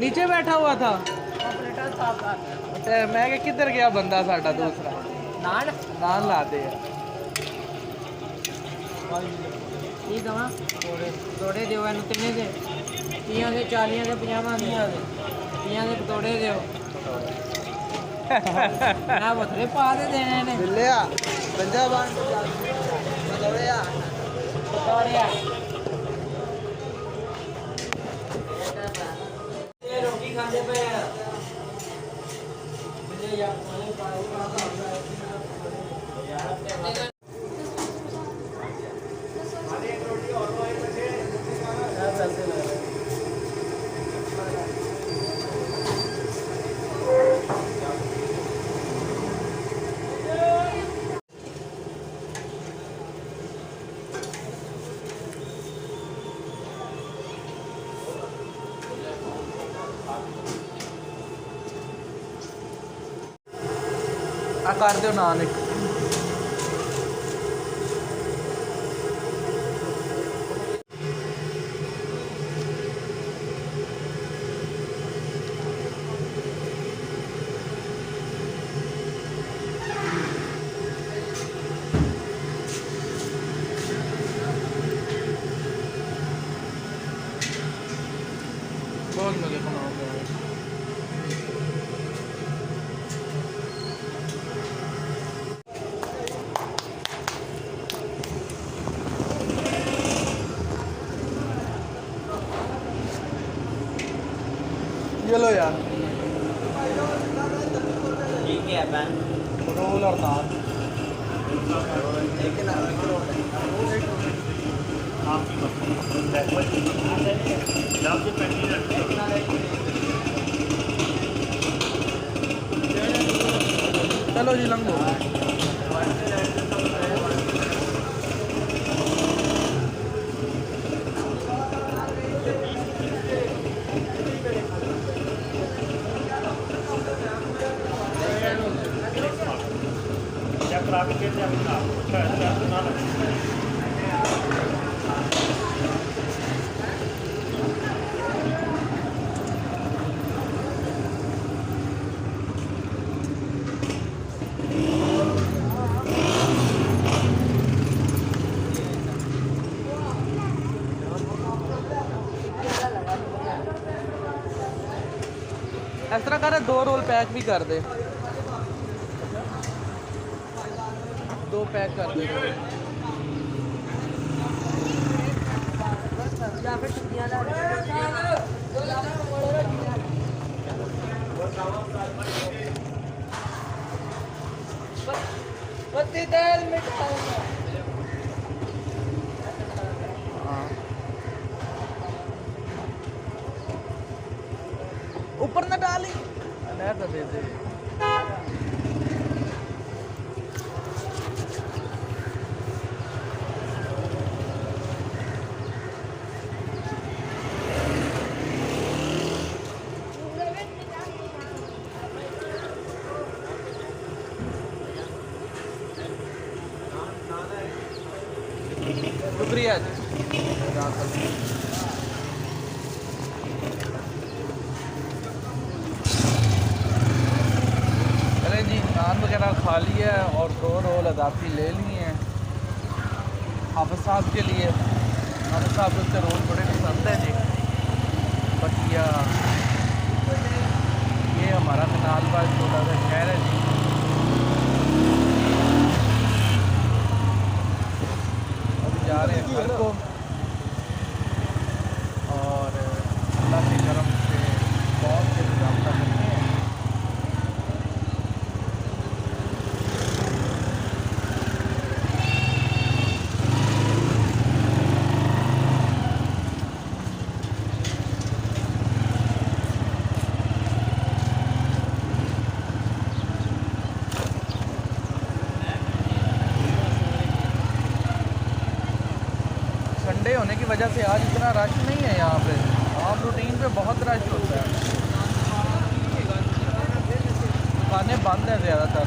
नीचे बैठा हुआ था मैं कि किधर गया बंदा साडा दूसरा नान नान ला दे पतौड़े दियो किन्ने दे 30 ਦੇ 40 ਦੇ 50 ਦੇ 30 ਦੇ ਪਤੌੜੇ ਦਿਓ ਨਾ ਬਥੇਰੇ ਪਾ ਦੇ ਦੇਣੇ ਨੇ ਬਿੱਲਿਆ ਪੰਜਾਬਨ ਪਤੌੜਿਆ ਪਤੌੜਿਆ ਇਹ ਰੋਟੀ ਖਾਂਦੇ ਪਏ ਆ ਬਿੱਲੇ ਯਾਰ ਕੋਲੇ ਪਾਏ आ कर दो नान एक बहुत मजे खाना हो गया ये लो यार ठीक है बैन रोल और नान चलो जी लंगो इस तरह कर 2 रोल पैक भी कर दे 2 पैक कर दे ऊपर न डाली नहर तो दे दे शुक्रिया जी नान वगैरह खा लिया है और 2 रोल अदाफी ले लिए हैं हाफिज़ साहब के लिए। हाफिज़ साहब को उसके रोल बड़े पसंद है जी। बटिया ये हमारा कनालबाग छोटा सा शहर है जी। अब जा रहे हैं घर को और अल्लाह के करम से बहुत से रब्ता करते हैं। संडे होने की वजह से आज इतना रश नहीं है यहाँ पे। आम रूटीन पे बहुत रश होता है, दुकानें बंद हैं ज़्यादातर।